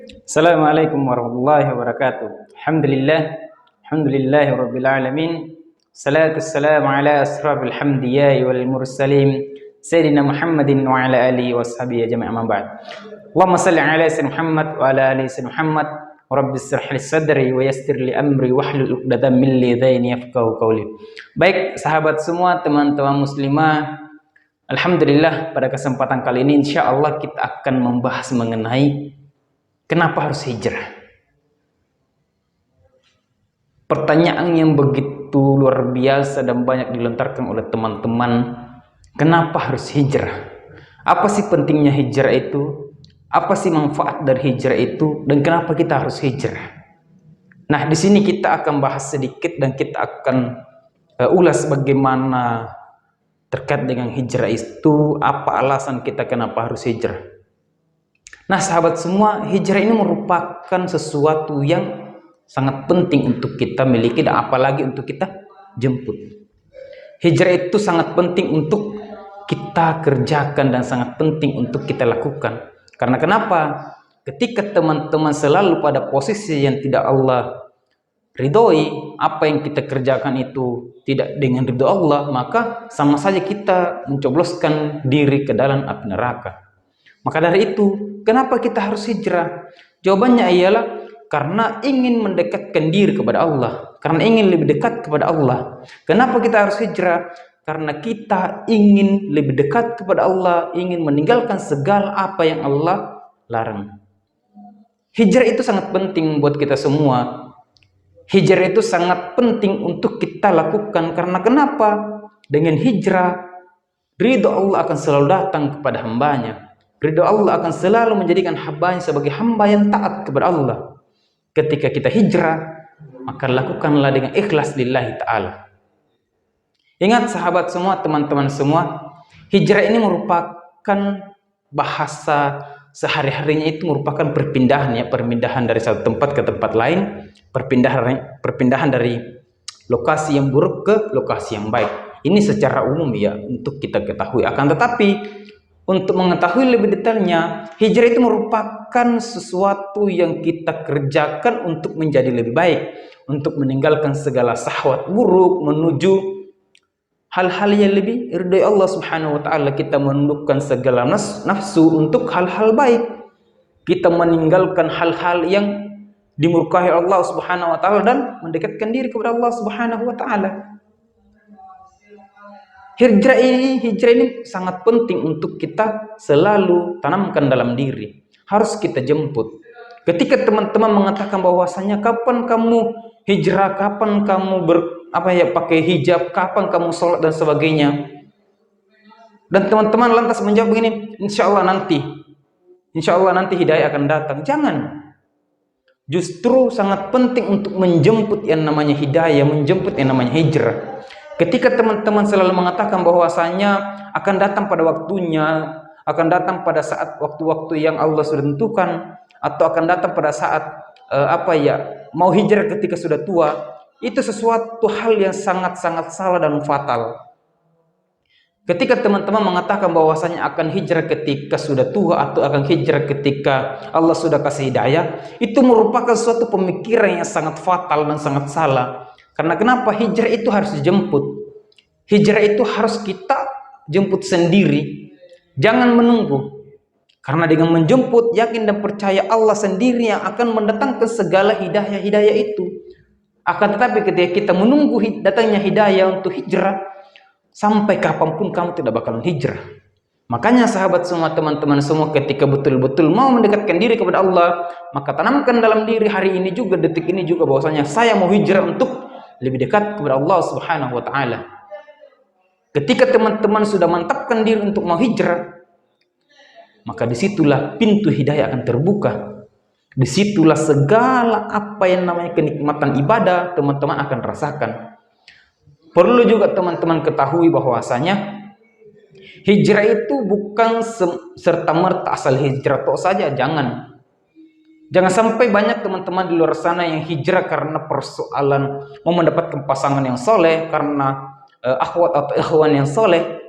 Assalamualaikum warahmatullahi wabarakatuh. Alhamdulillahi rabbil alamin. Salatu wassalamu ala asrafil hamdiyai wal mursalin Sayyidina Muhammadin wa ala alihi wa sahbihi ajma'in, amma ba'd. Allahumma salli ala sayyidina Muhammad wa ala ali sayyidina Muhammad. Rabbi shrah li sadri wa yassir li amri wahlul 'uqdatam min lisani yafqahu qawli. Baik sahabat semua, teman-teman muslimah, alhamdulillah pada kesempatan kali ini insyaallah kita akan membahas mengenai kenapa harus hijrah. Pertanyaan yang begitu luar biasa dan banyak dilontarkan oleh teman-teman. Kenapa harus hijrah? Apa sih pentingnya hijrah itu? Apa sih manfaat dari hijrah itu? Dan kenapa kita harus hijrah? Nah, di sini kita akan bahas sedikit dan kita akan ulas bagaimana terkait dengan hijrah itu, apa alasan kita kenapa harus hijrah. Nah sahabat semua, hijrah ini merupakan sesuatu yang sangat penting untuk kita miliki dan apalagi untuk kita jemput. Hijrah itu sangat penting untuk kita kerjakan dan sangat penting untuk kita lakukan. Karena kenapa? Ketika teman-teman selalu pada posisi yang tidak Allah ridhoi, apa yang kita kerjakan itu tidak dengan ridho Allah, maka sama saja kita mencobloskan diri ke dalam api neraka. Maka dari itu, kenapa kita harus hijrah? Jawabannya ialah karena ingin mendekatkan diri kepada Allah, karena ingin lebih dekat kepada Allah. Kenapa kita harus hijrah? Karena kita ingin lebih dekat kepada Allah, ingin meninggalkan segala apa yang Allah larang. Hijrah itu sangat penting buat kita semua. Hijrah itu sangat penting untuk kita lakukan. Karena kenapa? Dengan hijrah, ridho Allah akan selalu datang kepada hambanya. Ridho Allah akan selalu menjadikan hambanya sebagai hamba yang taat kepada Allah. Ketika kita hijrah, maka lakukanlah dengan ikhlas lillahi ta'ala. Ingat sahabat semua, teman-teman semua, hijrah ini merupakan bahasa sehari-harinya itu merupakan perpindahan, ya, perpindahan dari satu tempat ke tempat lain, perpindahan dari lokasi yang buruk ke lokasi yang baik. Ini secara umum ya untuk kita ketahui. Akan tetapi untuk mengetahui lebih detailnya, hijrah itu merupakan sesuatu yang kita kerjakan untuk menjadi lebih baik, untuk meninggalkan segala syahwat buruk, menuju hal-hal yang lebih ridhoi Allah Subhanahu wa taala. Kita menundukkan segala nafsu untuk hal-hal baik. Kita meninggalkan hal-hal yang dimurkai Allah Subhanahu wa taala dan mendekatkan diri kepada Allah Subhanahu wa taala. Hijrah ini sangat penting untuk kita selalu tanamkan dalam diri. Harus kita jemput. Ketika teman-teman mengatakan bahwasanya kapan kamu hijrah, kapan kamu pakai hijab, kapan kamu sholat dan sebagainya, dan teman-teman lantas menjawab begini, insya Allah nanti hidayah akan datang. Jangan. Justru sangat penting untuk menjemput yang namanya hidayah, menjemput yang namanya hijrah. Ketika teman-teman selalu mengatakan bahwasanya akan datang pada waktunya, akan datang pada saat waktu-waktu yang Allah sudah tentukan, atau akan datang pada saat mau hijrah ketika sudah tua, itu sesuatu hal yang sangat-sangat salah dan fatal. Ketika teman-teman mengatakan bahwasanya akan hijrah ketika sudah tua atau akan hijrah ketika Allah sudah kasih hidayah, itu merupakan suatu pemikiran yang sangat fatal dan sangat salah. Karena kenapa? Hijrah itu harus dijemput. Hijrah itu harus kita jemput sendiri. Jangan menunggu. Karena dengan menjemput, yakin dan percaya Allah sendiri yang akan mendatangkan segala hidayah-hidayah itu. Akan tetapi ketika kita menunggu datangnya hidayah untuk hijrah, sampai kapanpun kamu tidak bakalan hijrah. Makanya sahabat semua, teman-teman semua, ketika betul-betul mau mendekatkan diri kepada Allah, maka tanamkan dalam diri hari ini juga, detik ini juga, bahwasanya saya mau hijrah untuk lebih dekat kepada Allah Subhanahu wa taala. Ketika teman-teman sudah mantapkan diri untuk mau hijrah, maka disitulah pintu hidayah akan terbuka. Disitulah segala apa yang namanya kenikmatan ibadah teman-teman akan rasakan. Perlu juga teman-teman ketahui bahwasanya hijrah itu bukan serta-merta asal hijrah tok saja. Jangan sampai banyak teman-teman di luar sana yang hijrah karena persoalan mau mendapatkan pasangan yang soleh, karena akhwat atau ikhwan yang soleh.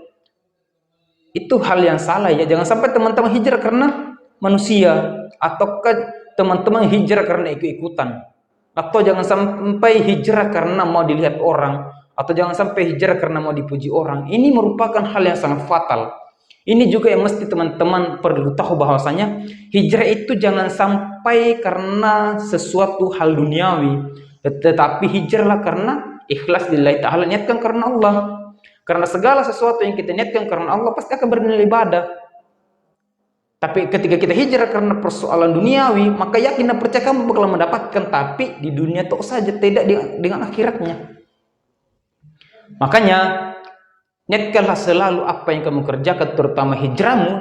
Itu hal yang salah ya. Jangan sampai teman-teman hijrah karena manusia, ataukah teman-teman hijrah karena ikut-ikutan, atau jangan sampai hijrah karena mau dilihat orang, atau jangan sampai hijrah karena mau dipuji orang. Ini merupakan hal yang sangat fatal. Ini juga yang mesti teman-teman perlu tahu, bahwasanya hijrah itu jangan sampai karena sesuatu hal duniawi, tetapi hijrahlah karena ikhlas lillahi ta'ala, niatkan karena Allah. Karena segala sesuatu yang kita niatkan karena Allah pasti akan bernilai ibadah. Tapi ketika kita hijrah karena persoalan duniawi, maka yakin dan percaya kamu bakal mendapatkan, tapi di dunia tok saja, tidak dengan akhiratnya. Makanya niatkanlah selalu apa yang kamu kerjakan, terutama hijrahmu,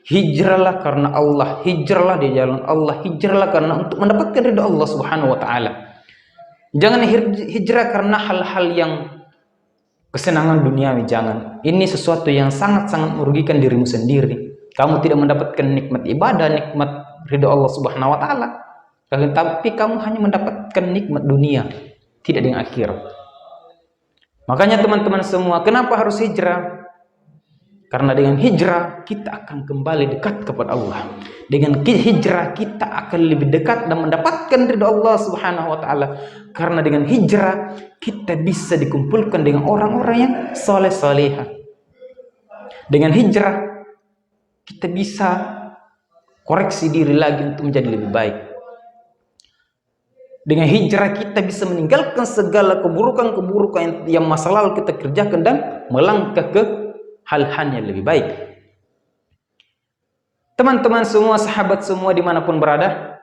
hijrahlah karena Allah, hijrahlah di jalan Allah, hijrahlah karena untuk mendapatkan ridha Allah Subhanahu wa taala. Jangan hijrah karena hal-hal yang kesenangan duniawi, jangan. Ini sesuatu yang sangat-sangat merugikan dirimu sendiri. Kamu tidak mendapatkan nikmat ibadah, nikmat ridha Allah Subhanahu wa taala, tapi kamu hanya mendapatkan nikmat dunia, tidak dengan akhirat. Makanya teman-teman semua, kenapa harus hijrah? Karena dengan hijrah kita akan kembali dekat kepada Allah. Dengan hijrah kita akan lebih dekat dan mendapatkan ridha Allah Subhanahu wa taala. Karena dengan hijrah kita bisa dikumpulkan dengan orang-orang yang saleh-salehah. Dengan hijrah kita bisa koreksi diri lagi untuk menjadi lebih baik. Dengan hijrah kita bisa meninggalkan segala keburukan-keburukan yang masa lalu kita kerjakan dan melangkah ke hal-hal yang lebih baik. Teman-teman semua, sahabat semua dimanapun berada,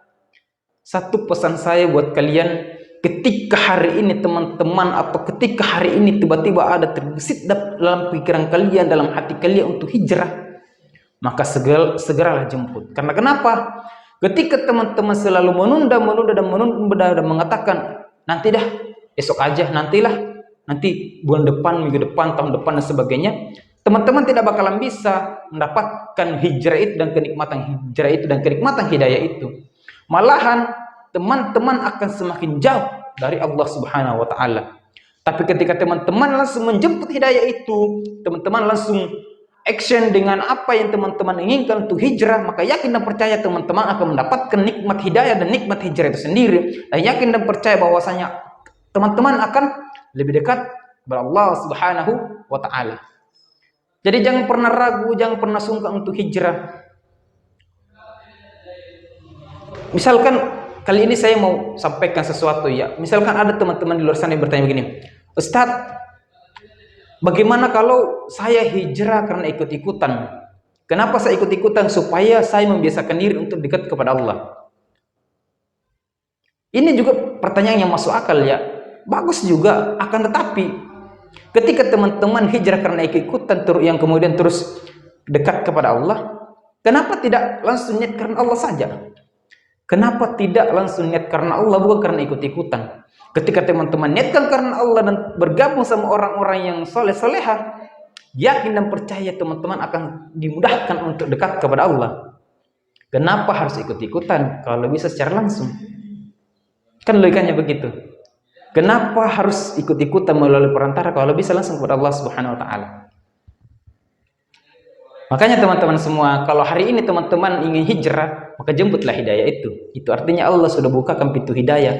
satu pesan saya buat kalian, ketika hari ini teman-teman, atau ketika hari ini tiba-tiba ada terbesit dalam pikiran kalian, dalam hati kalian untuk hijrah, maka segeralah jemput. Karena kenapa? Ketika teman-teman selalu menunda dan mengatakan nanti dah, esok aja, nantilah, nanti bulan depan, minggu depan, tahun depan dan sebagainya, teman-teman tidak bakalan bisa mendapatkan hijrah itu dan kenikmatan hijrah itu dan kenikmatan hidayah itu. Malahan teman-teman akan semakin jauh dari Allah Subhanahu wa taala. Tapi ketika teman-teman langsung menjemput hidayah itu, teman-teman langsung action dengan apa yang teman-teman inginkan untuk hijrah, maka yakin dan percaya teman-teman akan mendapatkan nikmat hidayah dan nikmat hijrah itu sendiri. Dan yakin dan percaya bahwasanya teman-teman akan lebih dekat kepada Allah Subhanahu wa taala. Jadi jangan pernah ragu, jangan pernah sungkan untuk hijrah. Misalkan kali ini saya mau sampaikan sesuatu ya. Misalkan ada teman-teman di luar sana yang bertanya begini, Ustadz, bagaimana kalau saya hijrah karena ikut-ikutan? Kenapa saya ikut-ikutan? Supaya saya membiasakan diri untuk dekat kepada Allah. Ini juga pertanyaan yang masuk akal ya. Bagus juga, akan tetapi ketika teman-teman hijrah karena ikut-ikutan yang kemudian terus dekat kepada Allah, kenapa tidak langsung niat karena Allah saja? Kenapa tidak langsung niat karena Allah, bukan karena ikut-ikutan? Ketika teman-teman niatkan karena Allah dan bergabung sama orang-orang yang soleh-solehah, yakin dan percaya teman-teman akan dimudahkan untuk dekat kepada Allah. Kenapa harus ikut-ikutan kalau bisa secara langsung? Kan logikanya begitu. Kenapa harus ikut-ikutan melalui perantara kalau bisa langsung kepada Allah Subhanahu wa taala? Makanya teman-teman semua, kalau hari ini teman-teman ingin hijrah, maka jemputlah hidayah itu. Itu artinya Allah sudah bukakan pintu hidayah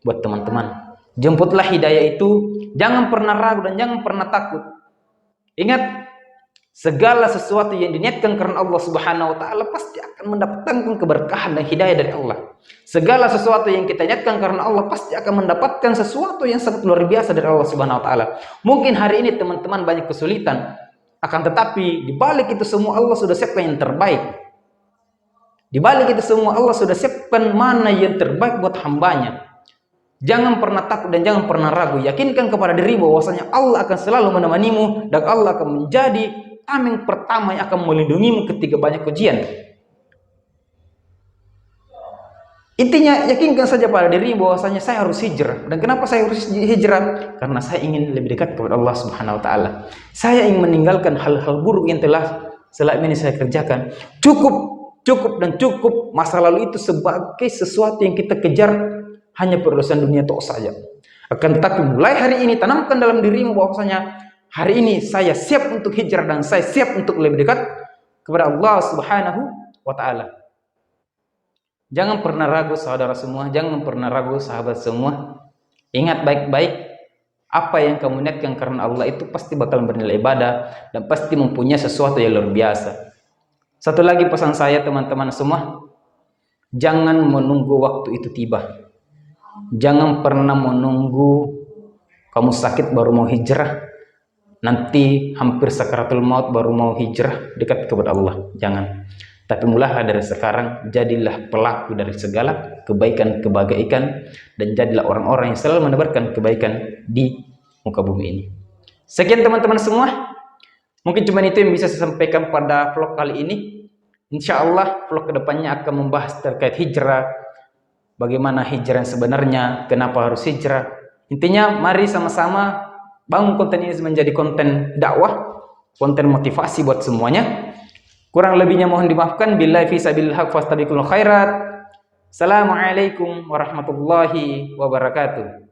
buat teman-teman. Jemputlah hidayah itu, jangan pernah ragu dan jangan pernah takut. Ingat, segala sesuatu yang diniatkan karena Allah Subhanahu wa taala pasti akan mendapatkan keberkahan dan hidayah dari Allah. Segala sesuatu yang kita niatkan karena Allah pasti akan mendapatkan sesuatu yang sangat luar biasa dari Allah Subhanahu wa taala. Mungkin hari ini teman-teman banyak kesulitan, akan tetapi di balik itu semua Allah sudah siapkan yang terbaik. Di balik itu semua Allah sudah siapkan mana yang terbaik buat hambanya. Jangan pernah takut dan jangan pernah ragu. Yakinkan kepada diri bahwasanya Allah akan selalu menemanimu dan Allah akan menjadi tameng pertama yang akan melindungimu ketika banyak ujian. Intinya yakinkan saja pada diri bahwasanya saya harus hijrah. Dan kenapa saya harus hijrah? Karena saya ingin lebih dekat kepada Allah Subhanahu wa taala. Saya ingin meninggalkan hal-hal buruk yang telah selama ini saya kerjakan. Cukup masa lalu itu sebagai sesuatu yang kita kejar hanya perurusan dunia tok saja. Akan tetapi mulai hari ini tanamkan dalam dirimu bahwasanya hari ini saya siap untuk hijrah dan saya siap untuk lebih dekat kepada Allah Subhanahu wa taala. Jangan pernah ragu saudara semua, jangan pernah ragu sahabat semua. Ingat baik-baik, apa yang kamu niatkan karena Allah itu pasti bakal bernilai ibadah dan pasti mempunyai sesuatu yang luar biasa. Satu lagi pesan saya teman-teman semua, jangan menunggu waktu itu tiba. Jangan pernah menunggu kamu sakit baru mau hijrah, nanti hampir sakaratul maut baru mau hijrah dekat kepada Allah. Jangan. Tapi mulailah dari sekarang, jadilah pelaku dari segala kebaikan-kebaikan dan jadilah orang-orang yang selalu menebarkan kebaikan di muka bumi ini. Sekian teman-teman semua. Mungkin cuma itu yang bisa saya sampaikan pada vlog kali ini. Insya Allah vlog kedepannya akan membahas terkait hijrah, bagaimana hijrah yang sebenarnya, kenapa harus hijrah. Intinya mari sama-sama bangun konten ini menjadi konten dakwah, konten motivasi buat semuanya. Kurang lebihnya mohon dimaafkan. Billahi fi sabilil haq fastabiqul khairat. Assalamualaikum warahmatullahi wabarakatuh.